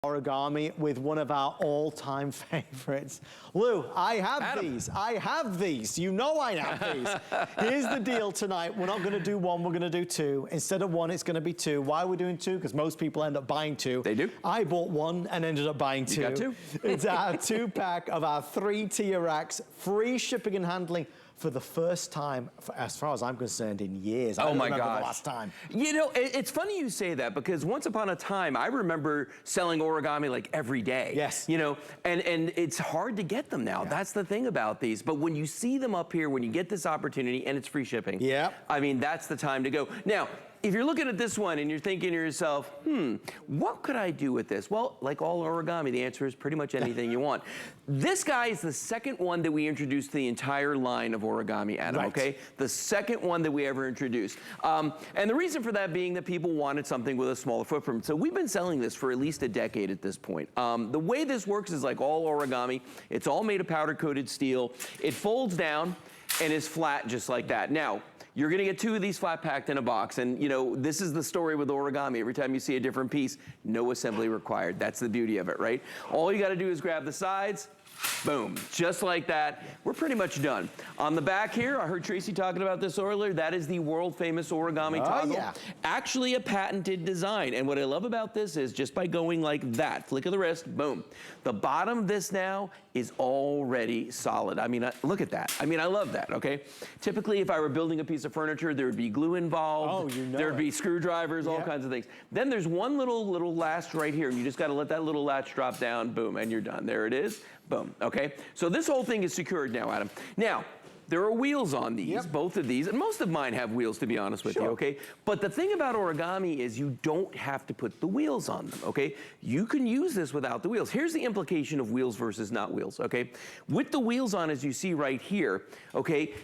Origami with one of our all-time favorites. Lou, I have Adam. these. I have these. You know I have these. Here's the deal tonight. We're not going to do one, we're going to do two. Instead of one, it's going to be two. Why are we doing two? Because most people end up buying two. They do. I bought one and ended up buying two. You got two. It's our two-pack of our 3-tier racks, free shipping and handling. For the first time, as far as I'm concerned, in years. I don't remember the last time. You know, it's funny you say that because once upon a time, I remember selling origami like every day. Yes. You know, and it's hard to get them now. Yeah. That's the thing about these. But when you see them up here, when you get this opportunity and it's free shipping, yeah. I mean, that's the time to go. Now, if you're looking at this one and you're thinking to yourself, what could I do with this? Well, like all origami, the answer is pretty much anything you want. This guy is the second one that we introduced to the entire line of origami, Adam, right. Okay? The second one that we ever introduced. And the reason for that being that people wanted something with a smaller footprint. So we've been selling this for at least a decade at this point. The way this works is like all origami. It's all made of powder-coated steel. It folds down and is flat just like that. Now, you're gonna get two of these flat packed in a box, and you know, this is the story with origami. Every time you see a different piece, no assembly required. That's the beauty of it, right? All you gotta do is grab the sides, boom, just like that. We're pretty much done. On the back here, I heard Tracy talking about this earlier, that is the world famous origami toggle. Yeah. Actually a patented design, and what I love about this is just by going like that, flick of the wrist, boom. The bottom of this now is already solid. I mean, look at that. I mean, I love that, okay? Typically, if I were building a piece of furniture, there would be glue involved. Oh, you know There'd be screwdrivers, all kinds of things. Then there's one little latch right here, and you just gotta let that little latch drop down, boom, and you're done. There it is, boom, okay? So this whole thing is secured now, Adam. Now, there are wheels on these, both of these, and most of mine have wheels, to be honest with you, okay? But the thing about origami is you don't have to put the wheels on them, okay? You can use this without the wheels. Here's the implication of wheels versus not wheels, okay? With the wheels on, as you see right here, okay,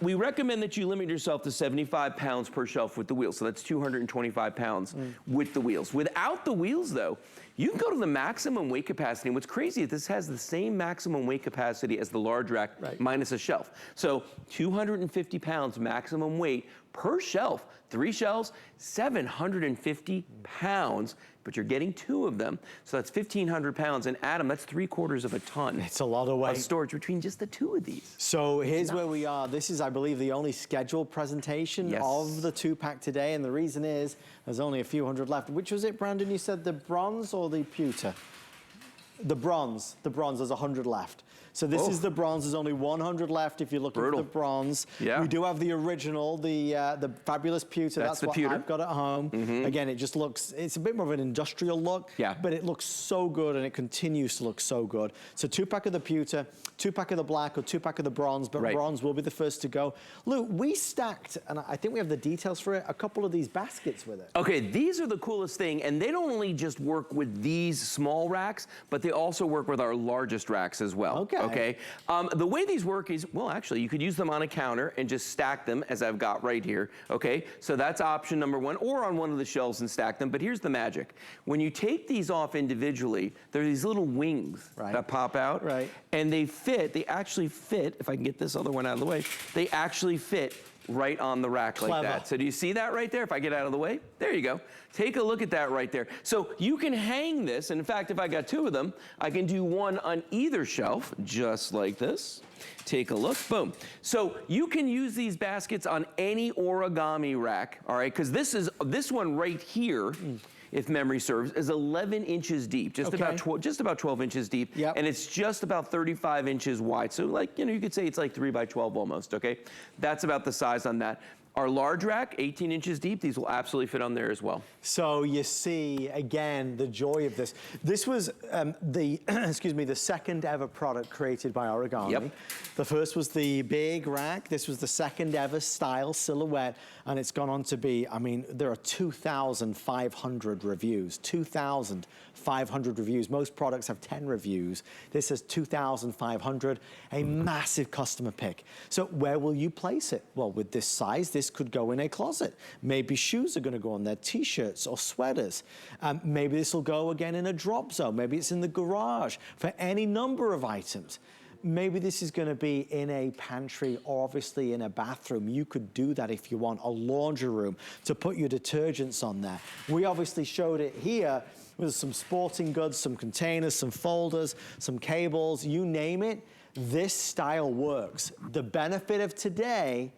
we recommend that you limit yourself to 75 pounds per shelf with the wheels, so that's 225 pounds with the wheels. Without the wheels, though, you can go to the maximum weight capacity, and what's crazy is this has the same maximum weight capacity as the large rack minus a shelf. So 250 pounds maximum weight per shelf, 3 shelves, 750 pounds, but you're getting 2 of them. So that's 1,500 pounds, and Adam, that's 3/4 of a ton. It's a lot of weight. Of storage between just the 2 of these. So here's where we are. This is, I believe, the only scheduled presentation of the 2-pack today, and the reason is there's only a few hundred left. Which was it, Brandon? You said the bronze or the pewter? The bronze. The bronze, there's 100 left. So this is the bronze. There's only 100 left if you're looking for the bronze. Yeah. We do have the original, the fabulous pewter. That's what pewter I've got at home. Again, it just looks, it's a bit more of an industrial look, but it looks so good and it continues to look so good. So 2-pack of the pewter, 2-pack of the black, or 2-pack of the bronze, but bronze will be the first to go. Luke, we stacked, and I think we have the details for it, a couple of these baskets with it. Okay, these are the coolest thing, and they don't only just work with these small racks, but they also work with our largest racks as well. Okay. The way these work is, well, actually, you could use them on a counter and just stack them as I've got right here, okay? So that's option number 1, or on one of the shelves and stack them. But here's the magic. When you take these off individually, there are these little wings that pop out, and they actually fit, if I can get this other one out of the way, they actually fit right on the rack like that. So do you see that right there? If I get out of the way, there you go. Take a look at that right there. So you can hang this, and in fact, if I got 2 of them, I can do one on either shelf, just like this. Take a look, boom. So you can use these baskets on any origami rack, all right? Because this one right here, if memory serves, is 11 inches deep, just about 12 inches deep, and it's just about 35 inches wide. So like, you know, you could say it's like 3 by 12 almost, okay? That's about the size on that. Our large rack, 18 inches deep, these will absolutely fit on there as well. So you see, again, the joy of this. This was the second ever product created by Origami. The first was the big rack. This was the second ever style silhouette, and it's gone on to be, I mean, there are 2,500 reviews, 2,500 reviews. Most products have 10 reviews. This has 2,500, a massive customer pick. So where will you place it? Well, with this size, this could go in a closet. Maybe shoes are gonna go on there, t-shirts or sweaters. Maybe this will go again in a drop zone. Maybe it's in the garage for any number of items. Maybe this is gonna be in a pantry or obviously in a bathroom. You could do that if you want, a laundry room to put your detergents on there. We obviously showed it here with some sporting goods, some containers, some folders, some cables, you name it, this style works. The benefit of today,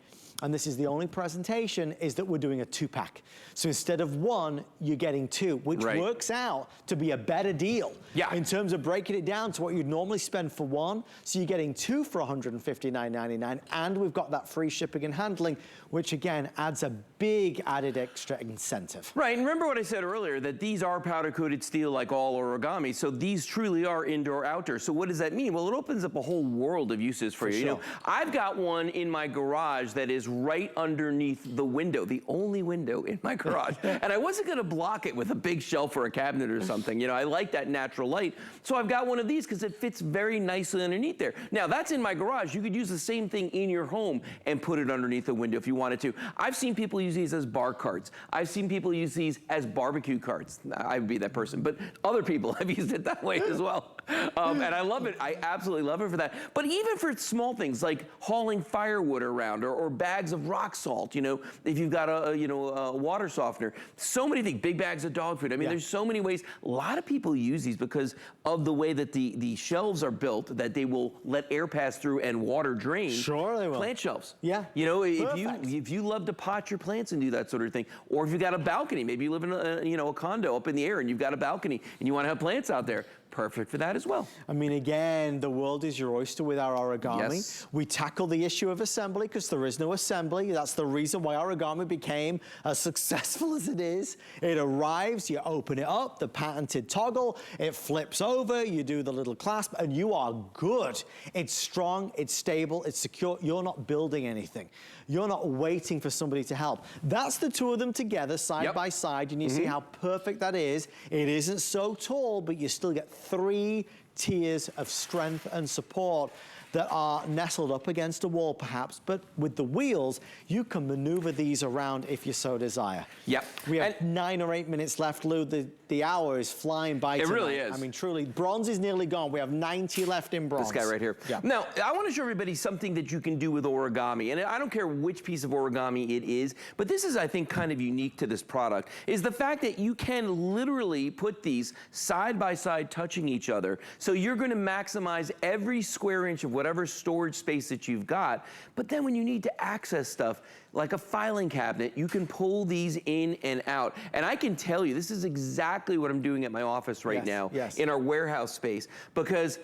and this is the only presentation, is that we're doing a 2-pack. So instead of one, you're getting 2, which works out to be a better deal in terms of breaking it down to what you'd normally spend for one. So you're getting 2 for $159.99, and we've got that free shipping and handling, which again adds a big added extra incentive. Right, and remember what I said earlier, that these are powder-coated steel like all Origami, so these truly are indoor-outdoor. So what does that mean? Well, it opens up a whole world of uses for you. You know, I've got one in my garage that is right underneath the window, the only window in my garage. And I wasn't gonna block it with a big shelf or a cabinet or something. You know, I like that natural light. So I've got one of these because it fits very nicely underneath there. Now that's in my garage. You could use the same thing in your home and put it underneath the window if you wanted to. I've seen people use these as bar carts. I've seen people use these as barbecue carts. I would be that person, but other people have used it that way as well. And I love it. I absolutely love it for that. But even for small things like hauling firewood around or bags of rock salt, you know, if you've got a water softener, so many things, big bags of dog food. I mean, there's so many ways. A lot of people use these because of the way that the shelves are built, that they will let air pass through and water drain. Sure they will. Plant shelves. Yeah. You know, if you love to pot your plants and do that sort of thing, or if you've got a balcony, maybe you live in a condo up in the air and you've got a balcony and you want to have plants out there, perfect for that as well. I mean, again, the world is your oyster with our Origami. Yes. We tackle the issue of assembly because there is no assembly. That's the reason why Origami became as successful as it is. It arrives, you open it up, the patented toggle, it flips over, you do the little clasp, and you are good. It's strong, it's stable, it's secure. You're not building anything. You're not waiting for somebody to help. That's the two of them together, side by side, and you see how perfect that is. It isn't so tall, but you still get 3 tiers of strength and support that are nestled up against a wall perhaps, but with the wheels, you can maneuver these around if you so desire. Yep. We have 9 or 8 minutes left, Lou. The hour is flying by tonight. It really is. I mean, truly, bronze is nearly gone. We have 90 left in bronze. This guy right here. Yeah. Now, I want to show everybody something that you can do with Origami, and I don't care which piece of Origami it is, but this is, I think, kind of unique to this product, is the fact that you can literally put these side by side touching each other, so you're going to maximize every square inch of whatever storage space that you've got, but then when you need to access stuff, like a filing cabinet, you can pull these in and out. And I can tell you, this is exactly what I'm doing at my office right now in our warehouse space, because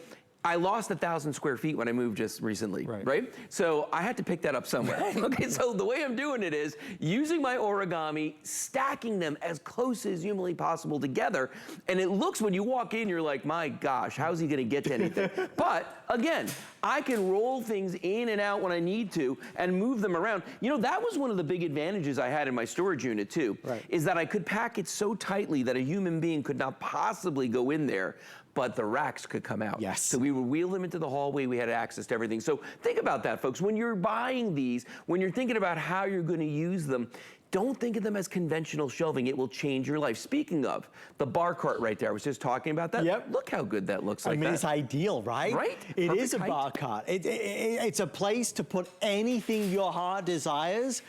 I lost 1,000 square feet when I moved just recently, right? So I had to pick that up somewhere. Okay, so the way I'm doing it is using my Origami, stacking them as close as humanly possible together, and it looks, when you walk in, you're like, my gosh, how's he gonna get to anything? But again, I can roll things in and out when I need to and move them around. You know, that was one of the big advantages I had in my storage unit too, is that I could pack it so tightly that a human being could not possibly go in there, but the racks could come out. Yes. So we would wheel them into the hallway, we had access to everything. So think about that, folks. When you're buying these, when you're thinking about how you're gonna use them, don't think of them as conventional shelving. It will change your life. Speaking of, the bar cart right there, I was just talking about that. Yep. Look how good that looks like that. I mean, it's ideal, right? Right? It Perfect is a height. bar cart. It's a place to put anything your heart desires.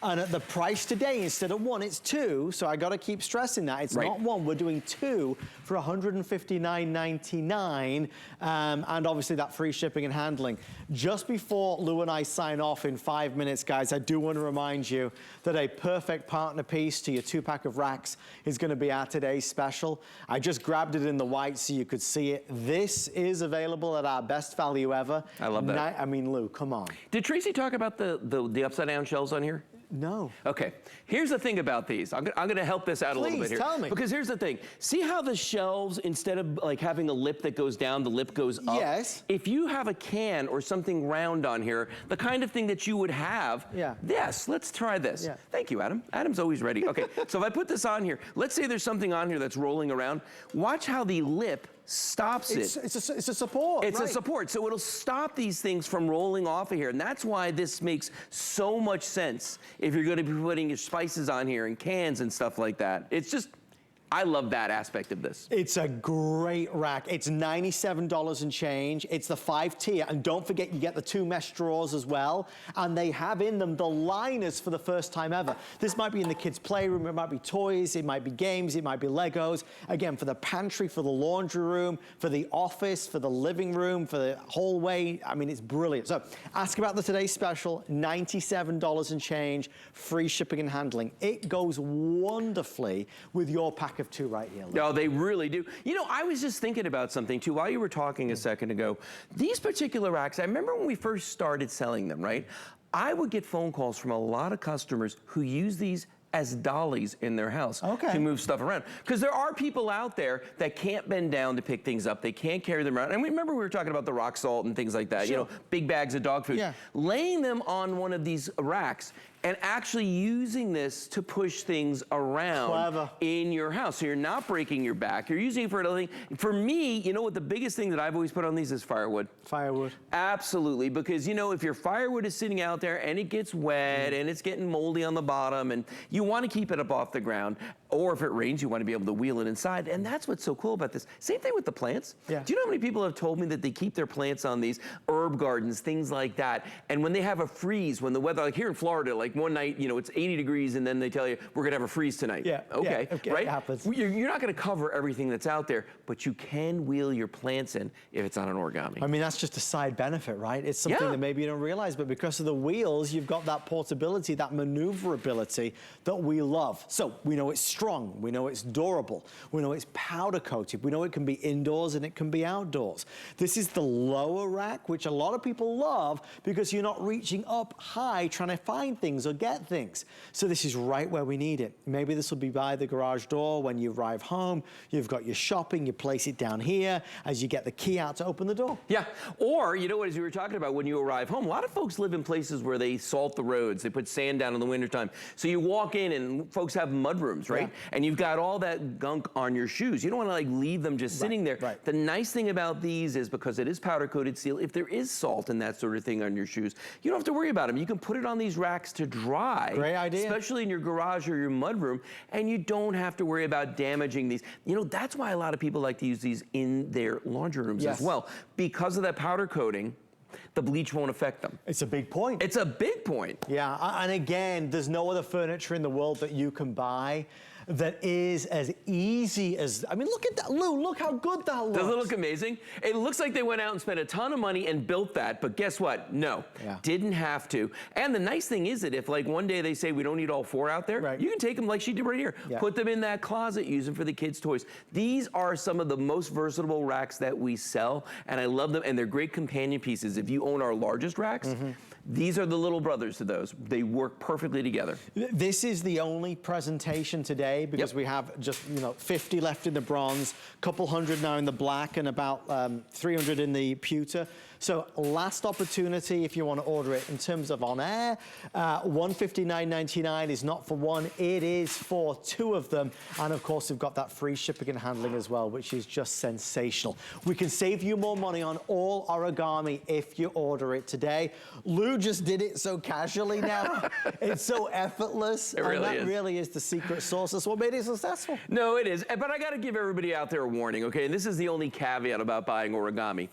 And at the price today, instead of 1, it's 2. So I got to keep stressing that. It's not 1. We're doing 2 for $159.99. And obviously that free shipping and handling. Just before Lou and I sign off in 5 minutes, guys, I do want to remind you that a perfect partner piece to your 2-pack of racks is going to be our today's special. I just grabbed it in the white so you could see it. This is available at our best value ever. I love that. I mean, Lou, come on. Did Tracy talk about the upside down shelves on here? No. Okay, here's the thing about these. I'm gonna help this out a little bit here. Please, tell me. Because here's the thing. See how the shelves, instead of like having a lip that goes down, the lip goes up? Yes. If you have a can or something round on here, the kind of thing that you would have, yes, let's try this. Yeah. Thank you, Adam. Adam's always ready. Okay, so if I put this on here, let's say there's something on here that's rolling around. Watch how the lip stops it. It's a support. It's a support, so it'll stop these things from rolling off of here, and that's why this makes so much sense if you're going to be putting your spices on here and cans and stuff like that. It's just I love that aspect of this. It's a great rack. It's $97 and change. It's the 5-tier, and don't forget you get the 2 mesh drawers as well, and they have in them the liners for the first time ever. This might be in the kids' playroom, it might be toys, it might be games, it might be Legos. Again, for the pantry, for the laundry room, for the office, for the living room, for the hallway. I mean, it's brilliant. So ask about the Today Special, $97 and change, free shipping and handling. It goes wonderfully with your pack of 2 right here. No, they really do. You know, I was just thinking about something too while you were talking a second ago. These particular racks, I remember when we first started selling them, right? I would get phone calls from a lot of customers who use these as dollies in their house to move stuff around. Because there are people out there that can't bend down to pick things up. They can't carry them around. And remember we were talking about the rock salt and things like that, you know, big bags of dog food. Laying them on one of these racks and actually using this to push things around in your house. So you're not breaking your back. You're using it for another thing. For me, you know what the biggest thing that I've always put on these is firewood. Firewood. Absolutely, because you know, if your firewood is sitting out there and it gets wet and it's getting moldy on the bottom and you want to keep it up off the ground, or if it rains, you want to be able to wheel it inside. And that's what's so cool about this. Same thing with the plants. Do you know how many people have told me that they keep their plants on these herb gardens, things like that, and when they have a freeze, when the weather, like here in Florida, like one night, you know, it's 80 degrees and then they tell you, we're gonna have a freeze tonight. Okay, right? It happens. You're not gonna cover everything that's out there, but you can wheel your plants in if it's on an Origami. I mean, that's just a side benefit, right? It's something that maybe you don't realize, but because of the wheels, you've got that portability, that maneuverability that we love. So we know it's strong, we know it's durable, we know it's powder coated, we know it can be indoors and it can be outdoors. This is the lower rack, which a lot of people love because you're not reaching up high trying to find things or get things. So this is right where we need it. Maybe this will be by the garage door when you arrive home, you've got your shopping, you place it down here as you get the key out to open the door. Or, you know what, as you were talking about when you arrive home, a lot of folks live in places where they salt the roads, they put sand down in the wintertime. So you walk in and folks have mud rooms, right? And you've got all that gunk on your shoes. You don't want to like leave them just sitting there. The nice thing about these is because it is powder coated steel, if there is salt and that sort of thing on your shoes, you don't have to worry about them. You can put it on these racks to dry. Great idea. Especially in your garage or your mud room, and you don't have to worry about damaging these. You know, that's why a lot of people like to use these in their laundry rooms as well. Because of that powder coating, the bleach won't affect them. It's a big point. It's a big point. Yeah, and again, there's no other furniture in the world that you can buy that is as easy as, I mean, look at that, Lou, look how good that looks. Doesn't it look amazing? It looks like they went out and spent a ton of money and built that, but guess what? No, didn't have to. And the nice thing is that if like one day they say we don't need all 4 out there, you can take them like she did right here. Put them in that closet, use them for the kids' toys. These are some of the most versatile racks that we sell, and I love them, and they're great companion pieces. If you own our largest racks, these are the little brothers to those. They work perfectly together. This is the only presentation today because we have just, you know, 50 left in the bronze, couple hundred now in the black, and about 300 in the pewter. So last opportunity if you want to order it in terms of on air. $159.99 is not for one, it is for 2 of them. And of course, we've got that free shipping and handling as well, which is just sensational. We can save you more money on all Origami if you order it today. Lou just did it so casually now. It's so effortless. It really and that really is the secret sauce. That's what made it successful. No, it is. But I got to give everybody out there a warning, okay? And this is the only caveat about buying Origami.